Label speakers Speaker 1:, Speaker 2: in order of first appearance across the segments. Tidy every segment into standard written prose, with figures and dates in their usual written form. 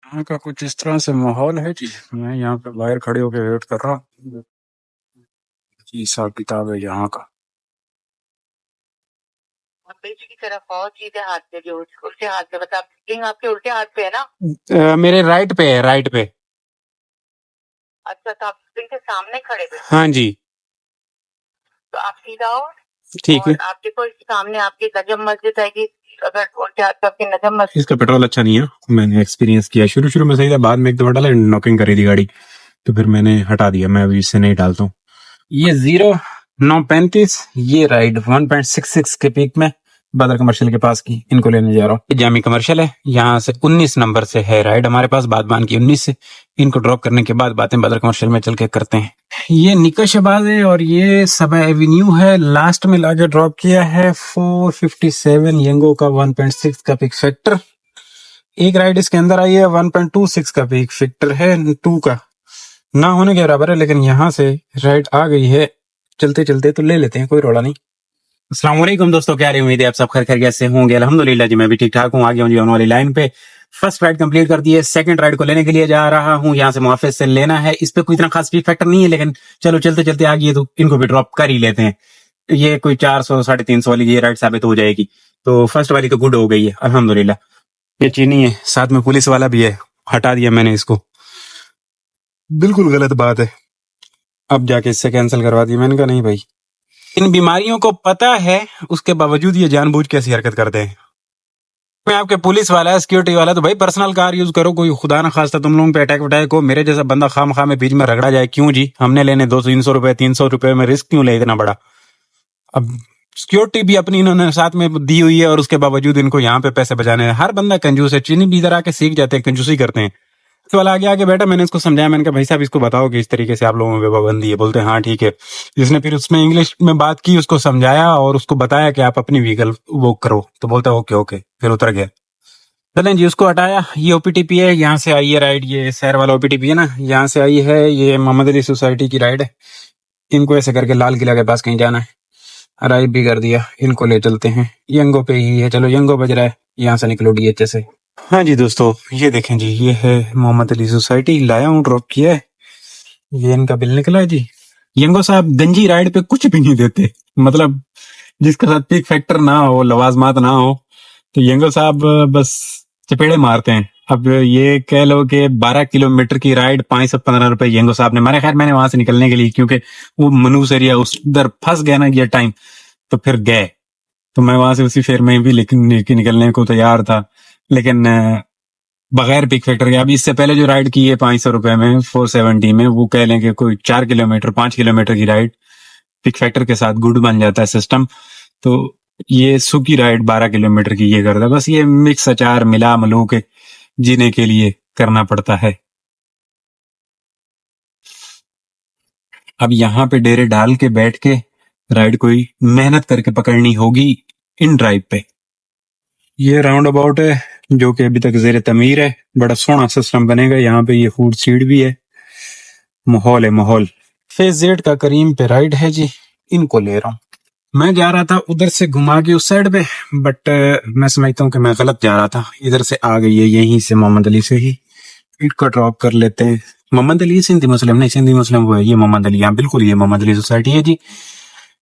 Speaker 1: यहाँ का कुछ इस तरह से माहौल है जी। मैं यहाँ पे बाहर खड़े होकर वेट कर रहा हूँ जी। हिसाब किताब है यहाँ का।
Speaker 2: आप बीच की तरफ आओ, सीधे हाथ पे, जो उल्टे हाथ पे, बता स्प्रिंग आपके उल्टे हाथ पे है ना?
Speaker 1: मेरे राइट पे है, राइट पे।
Speaker 2: अच्छा, तो आप स्प्रिंग के सामने खड़े हुए,
Speaker 1: हाँ जी,
Speaker 2: तो आप सीधा आओ
Speaker 1: ठीक है।
Speaker 2: और आप देखो इस सामने आपकी नजम मस्जिद आएगी। अगर उल्टे हाथ पे आपकी नजम मस्जिद।
Speaker 1: इसका पेट्रोल अच्छा नहीं है, मैंने एक्सपीरियंस किया। शुरू शुरू में सही था, बाद में एक दफा डाला, नॉकिंग करी थी गाड़ी, तो फिर मैंने हटा दिया। मैं अभी इससे नहीं डालता हूँ। ये 0935, ये राइड 1.66 के पीक में बदर कमर्शियल के पास की इनको लेने जा रहा हूँ। जामी कमर्शियल है, यहाँ से 19 नंबर से है राइड हमारे पास, बादबान की 19 से। इनको ड्रॉप करने के बाद बातें बदर कमर्शियल में चल के करते हैं। ये निकशबाज है और ये सबा एवेन्यू है। लास्ट में लाके ड्रॉप किया है 457 यंगो का 1.6 का पिक फैक्टर। एक राइड इसके अंदर आई है 1.26 का पिक फैक्टर है, 2 का ना होने के बराबर है, लेकिन यहाँ से राइड आ गई है। चलते चलते तो ले लेते हैं, कोई रोड़ा नहीं। अस्सलाम वालेकुम दोस्तों, क्या रही उम्मीद है आप सब खैर खैरियत से होंगे। अल्हम्दुलिल्लाह जी, मैं भी ठीक ठाक हूँ। आ गया हूँ जी ऑन वाली लाइन पे। फर्स्ट राइड कंप्लीट कर दी है, सेकंड राइड को लेने के लिए जा रहा हूँ। यहाँ से मुहाफिज से लेना है। इस पे कोई इतना खास स्पीड फैक्टर नहीं है, लेकिन चलो चलते चलते आ गई तो इनको भी ड्रॉप कर ही लेते हैं। ये कोई 400 350 वाली ये राइड साबित हो जाएगी। तो फर्स्ट वाली तो गुड हो गई है अल्हम्दुलिल्लाह। ये चीनी है, साथ में पुलिस वाला भी है, हटा दिया मैंने इसको। बिल्कुल गलत बात है। अब जाके इससे कैंसिल करवा दिया। मैंने कहा नहीं भाई, इन बीमारियों को पता है, उसके बावजूद ये जानबूझ के ऐसी हरकत करते हैं। मैं आपके पुलिस वाला है, सिक्योरिटी वाला, तो भाई पर्सनल कार यूज करो। कोई खुदा ना खास्ता तुम लोगों पे अटैक वटैक हो, मेरे जैसा बंदा खाम खा में बीच में रगड़ा जाए, क्यों जी? हमने लेने 200-300 रुपए, 300 रुपए में रिस्क क्यों ले इतना बड़ा? अब सिक्योरिटी भी अपनी इन्होंने साथ में दी हुई है और उसके बावजूद इनको यहाँ पे पैसे बचाने हैं। हर बंदा कंजूस है। चीनी भी इधर आके सीख जाते हैं, कंजूसी करते हैं। तो वाला आगे आगे बैठा, मैंने इसको समझाया। मैंने कहा भाई साहब इसको बताओ कि इस तरीके से आप लोगों में पाबंदी है। बोलते हैं हाँ ठीक है। जिसने फिर उसमें इंग्लिश में बात की, उसको समझाया और उसको बताया कि आप अपनी व्हीकल वो करो, तो बोलता है ओके ओके, फिर उतर गया। चलें जी, उसको हटाया। ये ओपीटीपी है, यहाँ से आई है राइड। ये शहर वाला ओपीटीपी है ना, यहाँ से आई है। ये मोहम्मद अली सोसाइटी की राइड है। इनको ऐसे करके लाल किला के पास कहीं जाना है। अराइव भी कर दिया, इनको ले चलते हैं। यंगो पे ही है, चलो यंगो बज रहा है, यहाँ से निकलो डीएचए से। हाँ जी दोस्तों, ये देखें जी, ये है मोहम्मद अली सोसाइटी। लाया हूँ, ड्रॉप किया है। ये इनका बिल निकला है जी। यंगो साहब गंजी राइड पे कुछ भी नहीं देते, मतलब जिसके साथ पिक फैक्टर ना हो, लवाजमात ना हो, तो यंगो साहब बस चपेड़े मारते हैं। अब ये कह लो कि 12 किलोमीटर की राइड 515 रुपए यंगो साहब ने मारे। खैर मैंने वहां से निकलने के लिए, क्योंकि वो मनूस एरिया उधर फंस गया ना ये टाइम, तो फिर गए। तो मैं वहां से उसी फेर में भी निकलने को तैयार था, लेकिन बगैर पिक फैक्टर के। अब इससे पहले जो राइड की है 500 रुपए में, 470 में, वो कह लें कि कोई 4 किलोमीटर 5 किलोमीटर की राइड पिक फैक्टर के साथ गुड बन जाता है सिस्टम। तो ये सूखी राइड 12 किलोमीटर की ये करता है। बस ये मिक्स अचार मिला मलू के जीने के लिए करना पड़ता है। अब यहाँ पे डेरे डाल के बैठ के राइड कोई मेहनत करके पकड़नी होगी इन ड्राइव पे। ये राउंड अबाउट है जो कि अभी तक जेर तमीर है। बड़ा सोहना सिस्टम बनेगा। यहाँ पे ये फूड सीड भी है। माहौल है माहौल। फेज जेड का करीम पे राइड है जी, इनको ले रहा हूँ। मैं जा रहा था उधर से घुमा के उस साइड पे, बट मैं समझता हूँ कि मैं गलत जा रहा था। इधर से आ गई है, यहीं से मोहम्मद अली से ही इनको ड्रॉप कर लेते हैं। मोहम्मद अली सिंधी मुस्लिम नहीं, सिंधी मुस्लिम वो है। ये मोहम्मद अली, यहाँ बिल्कुल ये मोहम्मद अली सोसाइटी है जी।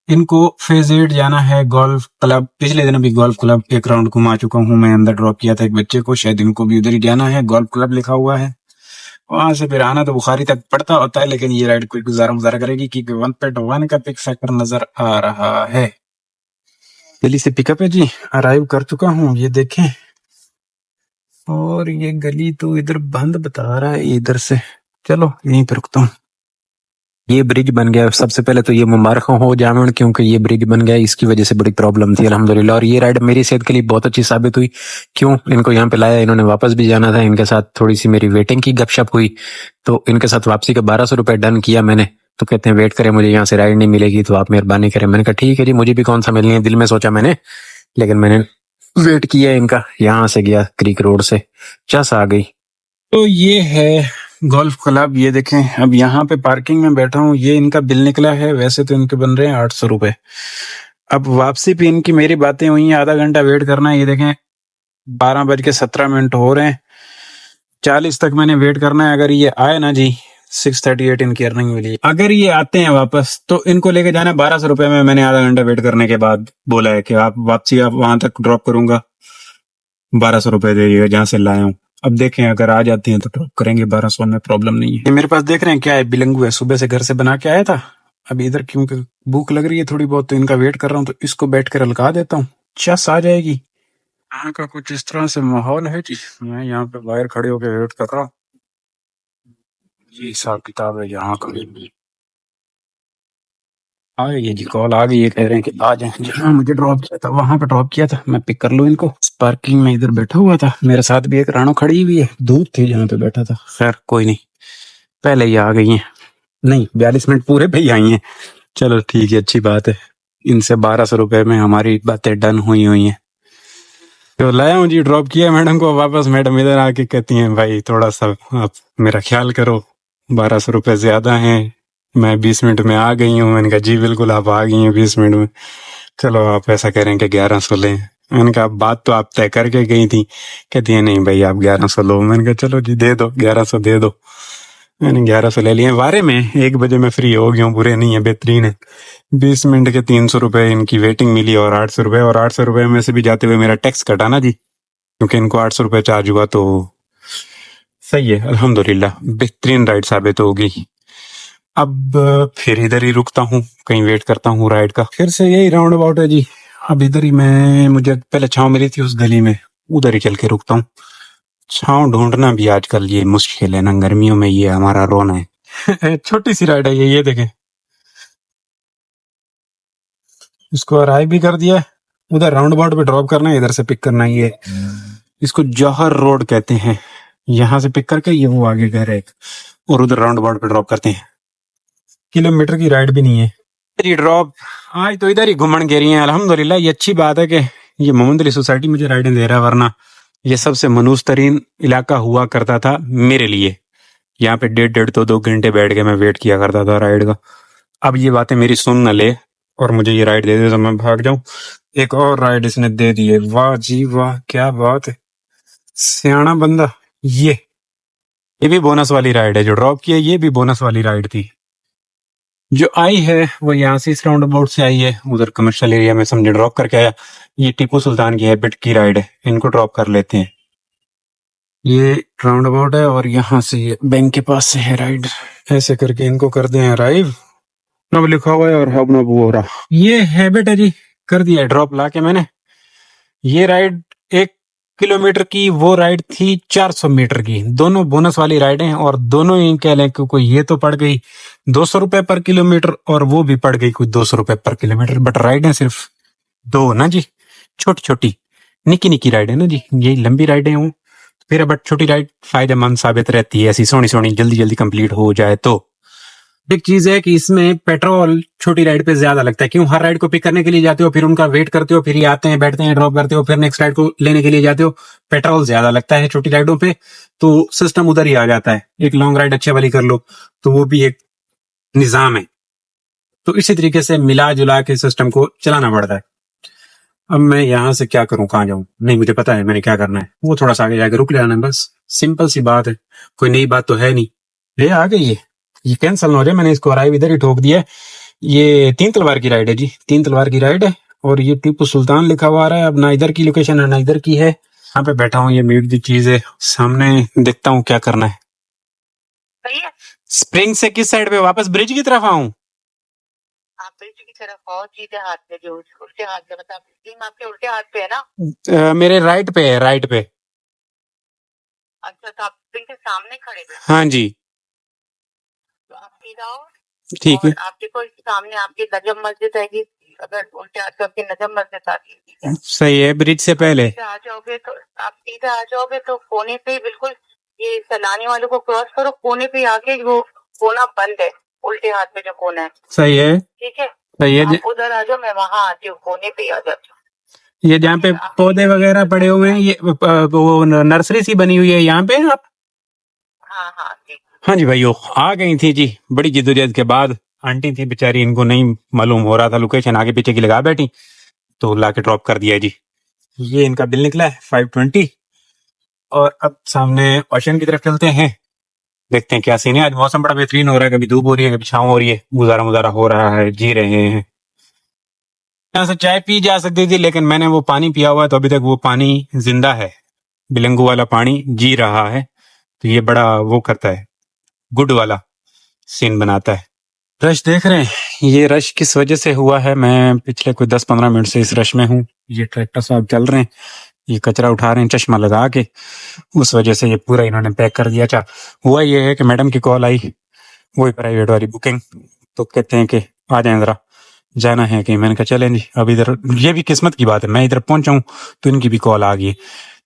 Speaker 1: इनको फेज 8 जाना है गोल्फ क्लब। पिछले दिन भी गोल्फ क्लब एक राउंड घुमा चुका हूँ मैं। अंदर ड्रॉप किया था एक बच्चे को, शायद इनको भी उधर ही जाना है। गोल्फ क्लब लिखा हुआ है। वहां से फिर आना तो बुखारी तक पड़ता होता है, लेकिन ये राइड कोई गुजारा गुजारा करेगी क्योंकि 1.1 का पिक फैक्टर नजर आ रहा है। दिल्ली से पिकअप है जी, अराइव कर चुका हूँ, ये देखें। और ये गली तो इधर बंद बता रहा है इधर से। चलो यहीं पे रुकता हूँ। ये ब्रिज बन गया। सबसे पहले तो ये मुबारक हो जामिन, क्योंकि ये ब्रिज बन गया, इसकी वजह से बड़ी प्रॉब्लम थी अल्हम्दुलिल्लाह। और ये राइड मेरी सेहत के लिए बहुत अच्छी साबित हुई। क्यों इनको यहाँ पे लाया, इन्होंने वापस भी जाना था। इनके साथ थोड़ी सी मेरी वेटिंग की गपशप हुई, तो इनके साथ वापसी का 1200 रुपए डन किया मैंने। तो कहते हैं वेट करें, मुझे यहाँ से राइड नहीं मिलेगी तो आप मेहरबानी करें। मैंने कहा ठीक है जी, मुझे भी कौन सा मिलनी है, दिल में सोचा मैंने, लेकिन मैंने वेट किया इनका। यहाँ से गया क्रीक रोड से, चस आ गई। तो ये है गोल्फ क्लब, ये देखें। अब यहाँ पे पार्किंग में बैठा हूँ, ये इनका बिल निकला है। वैसे तो इनके बन रहे हैं 800 रुपए। अब वापसी पे इनकी मेरी बातें हुई हैं, आधा घंटा वेट करना है। ये देखें 12:17 हो रहे हैं। 40 तक मैंने वेट करना है। अगर ये आए ना जी 6:38 इनकी अर्निंग मिली, अगर ये आते हैं वापस तो इनको लेके जाना 1200 रुपए में। मैंने आधा घंटा वेट करने के बाद बोला है कि आप वापसी आप वहां तक ड्रॉप करूंगा, 1200 रुपए दे जहां से लाया हूँ। अब देखें अगर आ जाती हैं तो ड्रॉप करेंगे 1200 में, प्रॉब्लम नहीं है। ये मेरे पास देख रहे हैं क्या है, बिलंगू है, सुबह से घर से बना के आया था। अभी इधर क्योंकि भूख लग रही है थोड़ी बहुत तो इनका वेट कर रहा हूँ, तो इसको बैठ कर हल्का देता हूँ, चस आ जाएगी। यहाँ का कुछ इस तरह से माहौल है जी। मैं यहाँ पे बाहर खड़े होकर वेट कर रहा हूँ। ये हिसाब किताब है यहाँ का। आ गई है जी, कॉल आ गई है, कह रहे हैं कि आ जाए। जहाँ मुझे ड्रॉप किया था वहां पे ड्रॉप किया था, मैं पिक कर लूँ इनको। पार्किंग में इधर बैठा हुआ था, मेरे साथ भी एक रानो खड़ी हुई है, धूप थी जहाँ पे बैठा था। खैर कोई नहीं, पहले ही आ गई हैं। नहीं 42 मिनट पूरे पे ही आई हैं। चलो ठीक है, अच्छी बात है। इनसे 1200 रुपए में हमारी बातें डन हुई हुई हैं। तो लाया हूँ जी, ड्रॉप किया मैडम को वापस। मैडम इधर आके कहती हैं भाई थोड़ा सा आप मेरा ख्याल करो, 1200 रुपए ज्यादा हैं, मैं 20 मिनट में आ गई हूँ। मैंने कहा जी बिल्कुल आप आ गई हैं 20 मिनट में, चलो आप ऐसा कह रहे हैं कि 1100 लें। मैंने कहा बात तो आप तय करके गई थी। कहती है नहीं भाई आप 1100 लो। मैंने कहा चलो जी दे दो, 1100 दे दो। मैंने 1100 ले लिए। वारे में 1 बजे में फ्री हो गया हूँ, बुरे नहीं है, बेहतरीन है। 20 मिनट के 300 रुपए इनकी वेटिंग मिली और 800 रुपए, और 800 रुपए में से भी जाते हुए मेरा टैक्स कटा ना जी, क्योंकि इनको 800 रुपए चार्ज हुआ। तो सही है, अल्हम्दुलिल्लाह बेहतरीन राइड साबित होगी। अब फिर इधर ही रुकता हूँ, कहीं वेट करता हूँ राइड का। फिर से यही राउंड अबाउट है जी। अब इधर ही मैं, मुझे पहले छांव मिली थी उस गली में, उधर ही चल के रुकता हूँ। छांव ढूंढना भी आजकल ये मुश्किल है ना, गर्मियों में ये हमारा रोना है। छोटी सी राइड है ये देखें। इसको अराइव भी कर दिया, उधर राउंड अबाउट पे ड्रॉप करना है, इधर से पिक करना है। ये इसको जौहर रोड कहते हैं। यहाँ से पिक करके ये वो आगे घर है एक, और उधर राउंड अबाउट पे ड्रॉप करते हैं। किलोमीटर की राइड भी नहीं है। ये ड्रॉप आज तो इधर ही घूमन गिरी हैं अल्हम्दुलिल्लाह। ये अच्छी बात है कि ये मोहम्मद अली सोसाइटी मुझे राइडें दे रहा है, वरना ये सबसे मनूस तरीन इलाका हुआ करता था मेरे लिए। यहाँ पे 1.5 2 घंटे बैठ के मैं वेट किया करता था राइड का। अब ये बातें मेरी सुन न ले और मुझे ये राइड दे दे तो मैं भाग जाऊं। एक और राइड इसने दे दी है, वाह जी वाह, क्या बात है, सियाना बंदा। ये भी बोनस वाली राइड है, जो ड्रॉप की है ये भी बोनस वाली राइड थी। जो आई है वो यहाँ से इस राउंड अबाउट से आई है, उधर कमर्शियल एरिया में समझे ड्रॉप करके आया। ये टीपू सुल्तान की हैबिट की राइड है, इनको ड्रॉप कर लेते हैं। ये राउंड अबाउट है और यहाँ से ये बैंक के पास से है राइड। ऐसे करके इनको कर दें अराइव। नब लिखा हुआ है और हब नब हो रहा। ये हैबिट है जी, कर दिया ड्रॉप ला के मैंने। ये राइड 1 किलोमीटर की, वो राइड थी 400 मीटर की। दोनों बोनस वाली राइडें और दोनों ही कह लें कि कोई ये तो पड़ गई 200 रुपए पर किलोमीटर और वो भी पड़ गई कोई 200 रुपए पर किलोमीटर। बट राइडें सिर्फ 2 ना जी, छोटी छोटी निकी निकी राइड है ना जी। ये लंबी राइडें हूँ फिर, बट छोटी राइड फायदेमंद साबित रहती है, ऐसी सोनी सोनी जल्दी जल्दी कंप्लीट हो जाए तो। एक चीज है कि इसमें पेट्रोल छोटी राइड पे ज्यादा लगता है। क्यों, हर राइड को पिक करने के लिए जाते हो, फिर उनका वेट करते हो, फिर ये आते हैं बैठते हैं ड्रॉप करते हो, फिर नेक्स्ट राइड को लेने के लिए जाते हो। पेट्रोल ज्यादा लगता है छोटी राइडों पे, तो सिस्टम उधर ही आ जाता है। एक लॉन्ग राइड अच्छे वाली कर लो तो वो भी एक निजाम है। तो इसी तरीके से मिला जुला के सिस्टम को चलाना पड़ता है। अब मैं यहाँ से क्या करूं, कहाँ जाऊं, नहीं मुझे पता है मैंने क्या करना है। वो थोड़ा सा आगे जाके रुक जाना है, बस सिंपल सी बात है, कोई नई बात तो है नहीं। ये आ गई है, ये कैंसिल ना हो जाए, मैंने इसको अराइव इधर ही ठोक दिया है। ये 3 तलवार की राइड है जी, 3 तलवार की राइड है। और ये टीपू सुल्तान लिखा हुआ आ रहा है। अब ना इधर की लोकेशन है ना इधर की है। यहाँ पे बैठा हूँ, ये मीट दी चीज है सामने, देखता हूँ क्या करना है।
Speaker 2: सही है,
Speaker 1: स्प्रिंग से किस साइड पे, वापस ब्रिज की तरफ आऊं?
Speaker 2: आप ब्रिज की तरफ आओ, सीधे हाथ पे, जो उल्टे हाथ पे, मतलब स्प्रिंग आपके उल्टे हाथ पे है ना।
Speaker 1: मेरे राइट पे है, राइट पे।
Speaker 2: अच्छा, तो आप स्प्रिंग के सामने खड़े थे,
Speaker 1: हाँ जी
Speaker 2: तो आप सीधा आओ।
Speaker 1: ठीक है।
Speaker 2: और आप देखो सामने आपकी नजम मस्जिद है, अगर उल्टे हाथ पे आपकी नजम मस्जिद आती है,
Speaker 1: सही है, ब्रिज से पहले
Speaker 2: सीधे आ जाओगे तो आप सीधे आ जाओगे तो कोने पे ही बिल्कुल, ये सैलानी वालों को क्रॉस करो, कोने पे आके वो कोना बंद है, उल्टे हाथ में जो कोना है,
Speaker 1: सही है,
Speaker 2: ठीक है।
Speaker 1: सही है।
Speaker 2: आप उधर आ जाओ, मैं वहां आती हूँ, कोने पे ही आ जाती हूँ।
Speaker 1: ये जहाँ पे पौधे वगैरह पड़े हुए हैं, ये वो नर्सरी सी बनी हुई है यहाँ पे आप?
Speaker 2: हाँ हाँ ठीक।
Speaker 1: हाँ जी भाइयों, आ गई थी जी बड़ी जिद्दोजहद के बाद। आंटी थी बेचारी, इनको नहीं मालूम हो रहा था लोकेशन, आगे पीछे की लगा बैठी, तो ला के ड्रॉप कर दिया जी। ये इनका बिल निकला है 520। और अब सामने ओशन की तरफ चलते हैं, देखते हैं क्या सीन है। आज मौसम बड़ा बेहतरीन हो रहा है, कभी धूप हो रही है कभी छाँव हो रही है, गुजारा मुजारा हो रहा है, जी रहे हैं। यहाँ से चाय पी जा सकती थी लेकिन मैंने वो पानी पिया हुआ है तो अभी तक वो पानी जिंदा है, बिलंगू वाला पानी जी रहा है, तो ये बड़ा वो करता है, गुड वाला सीन बनाता है। रश देख रहे हैं, ये रश किस वजह से हुआ है, मैं पिछले कोई 10-15 मिनट से इस रश में हूँ। ये ट्रैक्टर साहब चल रहे हैं, ये कचरा उठा रहे हैं चश्मा लगा के, उस वजह से ये पूरा इन्होंने पैक कर दिया। अच्छा हुआ ये है कि मैडम की कॉल आई, वही प्राइवेट वाली बुकिंग, तो कहते हैं कि आ जाएं जरा, जाना है कि मैंने कहा चलें जी। अब इधर ये भी किस्मत की बात है, मैं इधर पहुंचा हूं तो इनकी भी कॉल आ गई,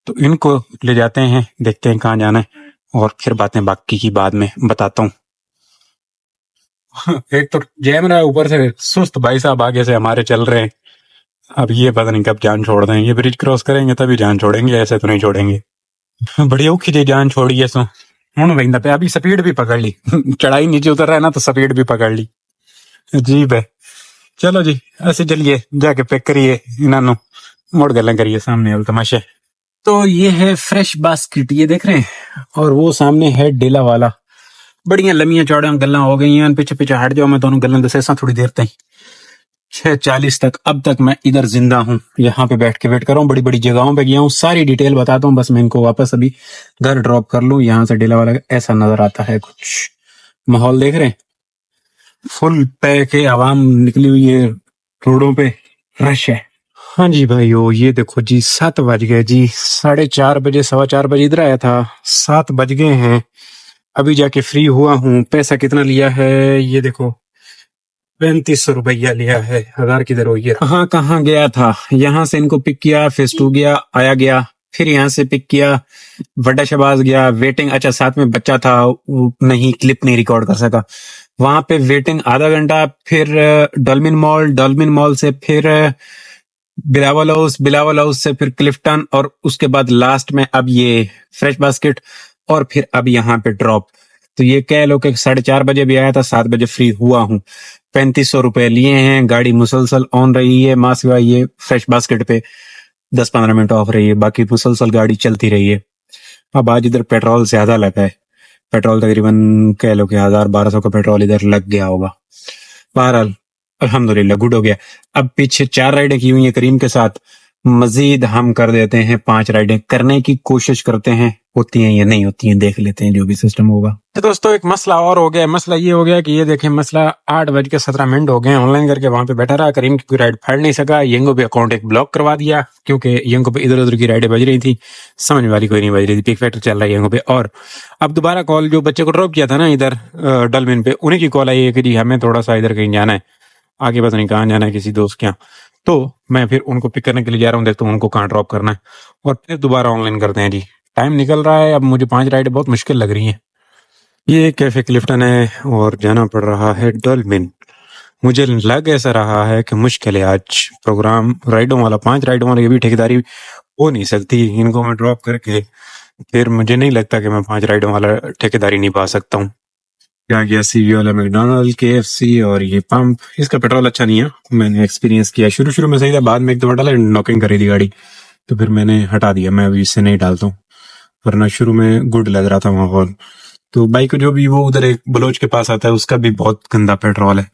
Speaker 1: तो इनको ले जाते हैं, देखते हैं कहाँ जाना है और फिर बातें बाकी की बाद में बताता हूँ। एक तो जैम रहा है, ऊपर से सुस्त भाई साहब आगे से हमारे चल रहे हैं। अब ये पता नहीं कब जान छोड़ दें, ये ब्रिज क्रॉस करेंगे तभी जान छोड़ेंगे, ऐसे तो नहीं छोड़ेंगे। बढ़िया औखी जी जान छोड़ी है सो हूं बहिंदा पे, अभी स्पीड भी पकड़ ली चढ़ाई नीचे उतर रहा है ना तो स्पीड भी पकड़ ली, अजीब है। चलो जी ऐसे चलिए जाके पैक करिए इन्हों, मुड़ गल्ला करिए सामने वाले तमाशे। तो ये है फ्रेश बास्केट, ये देख रहे हैं, और वो सामने है डेला वाला। बड़ियां लम्बियां चौड़ियां गल्ला हो गई हैं, पीछे पीछे हट जाओ, मैं दोनों गल्ला दसेसा थोड़ी देर तक 6:40 तक। अब तक मैं इधर जिंदा हूँ, यहाँ पे बैठ के वेट कर रहा हूँ, बड़ी बड़ी जगहों पे गया हूँ, सारी डिटेल बताता हूँ, बस मैं इनको वापस अभी घर ड्रॉप कर लूँ। यहाँ से डेला वाला ऐसा नजर आता है कुछ, माहौल देख रहे हैं, फुल पैक है, आवाम निकली हुई है रोडों पे, रश है। हाँ जी भाइयों, ये देखो जी 7 बज गए जी, 4:30 बजे 4:15 बजे इधर आया था, 7 बज गए हैं, अभी जाके फ्री हुआ हूँ। पैसा कितना लिया है ये देखो, 3500 रुपया लिया है। 1000 किधर हो, ये कहाँ कहाँ गया था, यहाँ से इनको पिक किया, फेस 2 गया, आया गया, फिर यहाँ से पिक किया, बड़ा शबाज गया, वेटिंग, अच्छा साथ में बच्चा था, वो नहीं क्लिप नहीं रिकॉर्ड कर सका, वहां पे वेटिंग आधा घंटा, फिर डॉल्मिन मॉल, डॉल्मिन मॉल से फिर बिलावल हाउस, बिलावल हाउस से फिर क्लिफ्टन, और उसके बाद लास्ट में अब ये फ्रेश बास्केट, और फिर अब यहाँ पे ड्रॉप। तो ये कह लो कि 4:30 बजे भी आया था, 7 बजे फ्री हुआ हूँ। 3500 रुपए लिए हैं, गाड़ी मुसलसल ऑन रही है, माँ सिवाय ये फ्रेश बास्केट पे 10-15 मिनट ऑफ रही है, बाकी मुसलसल गाड़ी चलती रही है। अब आज इधर पेट्रोल ज्यादा लगा है, पेट्रोल तकरीबन कह लो कि 1000-1200 का पेट्रोल इधर लग गया होगा। बहरहाल अल्हम्दुलिल्लाह गुड हो गया। अब पीछे 4 राइडें की हुई है करीम के साथ, मजीद हम कर देते हैं 5 राइडें करने की कोशिश करते हैं, होती हैं या नहीं होती हैं देख लेते हैं, जो भी सिस्टम होगा। तो दोस्तों एक मसला और हो गया, मसला ये हो गया कि ये देखें, मसला 8:17 हो गए, ऑनलाइन करके वहां पे बैठा रहा, करीम की कोई राइड फाड़ नहीं सका, यंगो पे अकाउंट एक ब्लॉक करवा दिया, क्योंकि यंगो पे इधर उधर की राइडें बज रही थी, समझ वाली कोई नहीं बज रही थी, पिक फैक्टर चल रहा है यंगो पे। और अब दोबारा कॉल, जो बच्चे को ड्रॉप किया था ना इधर डलमिन पे, उन्हीं की कॉल आई है कि जी हमें थोड़ा सा इधर कहीं जाना है, आगे पता नहीं कहाँ जाना है, किसी दोस्त के यहाँ, तो मैं फिर उनको पिक करने के लिए जा रहा हूँ, देखता हूँ उनको कहाँ ड्रॉप करना है, और फिर दोबारा ऑनलाइन करते हैं जी। टाइम निकल रहा है, अब मुझे 5 राइडें बहुत मुश्किल लग रही हैं। ये कैफे क्लिफ्टन है और जाना पड़ रहा है डॉल्मिन। मुझे लग ऐसा रहा है कि मुश्किल है आज प्रोग्राम राइडों वाला, 5 राइडों वाला, ये भी ठेकेदारी हो नहीं सकती, इनको मैं ड्रॉप करके फिर मुझे नहीं लगता कि मैं 5 राइडों वाला ठेकेदारी निभा सकता हूँ। क्या गया सीवी वाला मैकडोनल्ड, KFC, और ये पंप, इसका पेट्रोल अच्छा नहीं है, मैंने एक्सपीरियंस किया, शुरू शुरू में सही था, बाद में एक दफा डाला नॉकिंग करी थी गाड़ी, तो फिर मैंने हटा दिया, मैं अभी इससे नहीं डालता हूँ, वरना शुरू में गुड लग रहा था माहौल। तो बाइक जो भी वो उधर एक बलोच के पास आता है, उसका भी बहुत गंदा पेट्रोल है,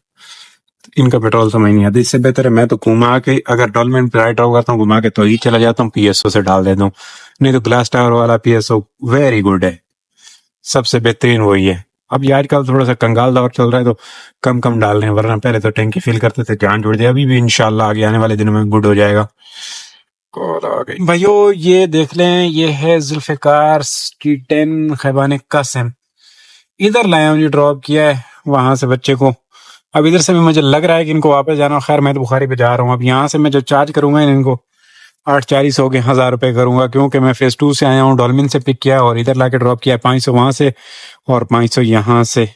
Speaker 1: इनका पेट्रोल समझ नहीं आता, इससे बेहतर है मैं तो घुमा के, अगर डॉलमेंट राइड ड्राइव करता हूँ घुमा के तो ही चला जाता हूँ, PSO से डाल देता हूँ, नहीं तो ग्लास टावर वाला PSO वेरी गुड है, सबसे बेहतरीन वही है। अब ये आजकल थोड़ा सा कंगाल दौर चल रहा है तो कम कम डाल रहे हैं, वरना पहले तो टैंकी फिल करते थे जान जुड़ जाए, अभी भी इंशाल्लाह आगे आने वाले दिनों में गुड हो जाएगा। कॉल आ गई भाइयों, ये देख लें, ये है जुल्फिकार T10 खैबान कासिम, इधर लाया हूँ जी, ड्रॉप किया है वहां से बच्चे को। अब इधर से भी मुझे लग रहा है कि इनको वापस जाना, खैर मैं तो बुखारी पे जा रहा हूँ, अब यहाँ से मैं जो चार्ज करूंगा इनको 8:40 हो गए, 1000 रुपए करूंगा, क्योंकि मैं फेज 2 से आया हूँ, डॉल्मिन से पिक किया और इधर लाके ड्रॉप किया, 500 वहां से और 500 यहाँ से,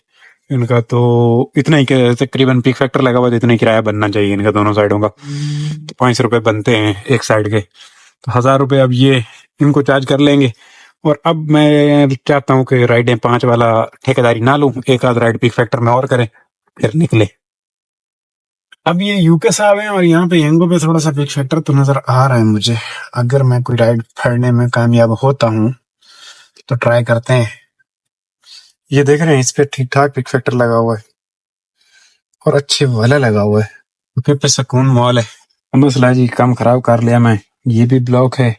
Speaker 1: इनका तो इतना ही तकरीबन पिक फैक्टर लगा हुआ, तो इतना ही किराया बनना चाहिए इनका दोनों साइडों का, तो 500 रुपए बनते हैं एक साइड के, तो 1000 रुपए अब ये इनको चार्ज कर लेंगे। और अब मैं चाहता हूँ कि राइडें 5 वाला ठेकेदारी ना लूं, एक आध राइड पिक फैक्टर में और करें फिर निकले। अब ये यूके साहब हैं और यहाँ पे यंगो पे थोड़ा सा पिक फैक्टर तो नजर आ रहा है मुझे, अगर मैं कोई राइड फाड़ने में कामयाब होता हूँ तो ट्राई करते हैं। ये देख रहे हैं इस पे ठीक ठाक पिक फैक्टर लगा हुआ है और अच्छे वाला लगा हुआ है, तो पे सुकून मॉल है। मसला जी काम खराब कर लिया मैं, ये भी ब्लॉक है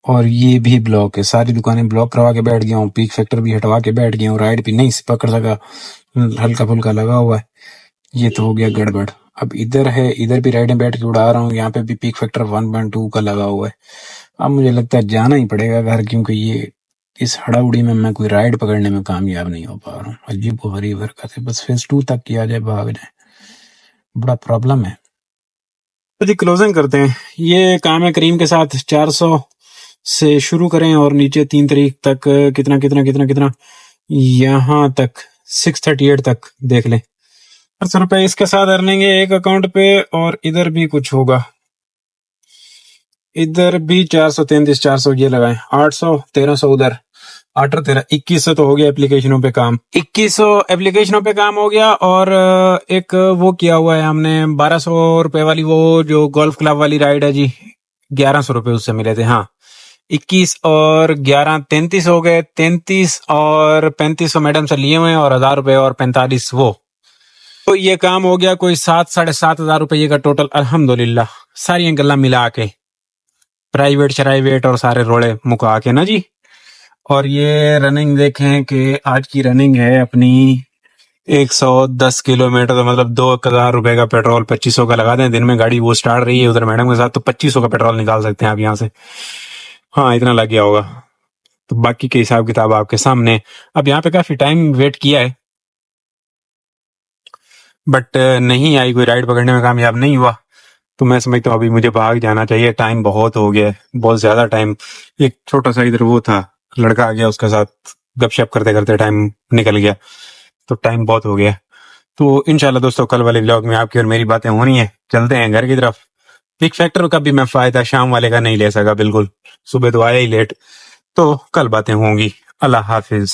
Speaker 1: और ये भी ब्लॉक है, सारी दुकानें ब्लॉक करवा के बैठ गया हूँ, पीक फैक्टर भी हटवा के बैठ गया हूँ, राइड भी नहीं पकड़ सका, हल्का फुल्का लगा हुआ है। ये तो हो गया गड़बड़। अब इधर है, इधर भी राइडें बैठ के उड़ा रहा हूँ, यहाँ पे भी पीक फैक्टर 1.2 का लगा हुआ है। अब मुझे लगता है जाना ही पड़ेगा घर, क्योंकि ये इस हड़ाउड़ी में मैं कोई राइड पकड़ने में कामयाब नहीं हो पा रहा हूँ। अजीब व गरीब हरकत है, बस फेज 2 तक किया जाए भाग जाए, बड़ा प्रॉब्लम है। तो जी क्लोजिंग करते हैं। ये काम है करीम के साथ, 400 से शुरू करें और नीचे 3 तारीख तक कितना कितना कितना कितना यहाँ तक 638 तक देख लें। 800 रुपए इसके साथ अर्निंग है एक अकाउंट पे, और इधर भी कुछ होगा, इधर भी 433 400 ये लगाए, 800 1300 उधर, 8 और 13 2100 तो हो गया एप्लीकेशनों पे काम, 2100 एप्लीकेशनों पे काम हो गया। और एक वो किया हुआ है हमने 1200 रुपए वाली, वो जो गोल्फ क्लब वाली राइड है जी, 1100 रुपए उससे मिले थे। हाँ 21 और 11 33 हो गए, 33 और 3500 मैडम से लिए हुए और 1000 रुपए और 45 वो, तो ये काम हो गया कोई 7-7.5 रुपये का टोटल अल्हम्दुलिल्लाह, सारी गल्ला मिला के, प्राइवेट शराइवेट और सारे रोड़े मुका के ना जी। और ये रनिंग देखें कि आज की रनिंग है अपनी 110 किलोमीटर, तो मतलब 2000 रुपए का पेट्रोल 2500 का लगा दें, दिन में गाड़ी वो स्टार्ट रही है उधर मैडम के साथ, तो 2500 का पेट्रोल निकाल सकते हैं आप यहाँ से। हाँ इतना लग गया होगा, तो बाकी के हिसाब किताब आपके सामने। अब यहाँ पे काफी टाइम वेट किया है, बट नहीं आई, कोई राइड पकड़ने में कामयाब नहीं हुआ, तो मैं समझता हूँ अभी मुझे भाग जाना चाहिए, टाइम बहुत हो गया है, बहुत ज्यादा टाइम। एक छोटा सा इधर वो था, लड़का आ गया, उसके साथ गपशप करते करते टाइम निकल गया, तो टाइम बहुत हो गया। तो इंशाल्लाह दोस्तों कल वाले व्लॉग में आपकी और मेरी बातें होनी है। चलते हैं घर की तरफ। पिक फैक्टर का भी मैं फायदा शाम वाले का नहीं ले सका, बिल्कुल सुबह तो आया ही लेट, तो कल बातें होंगी। अल्लाह हाफिज।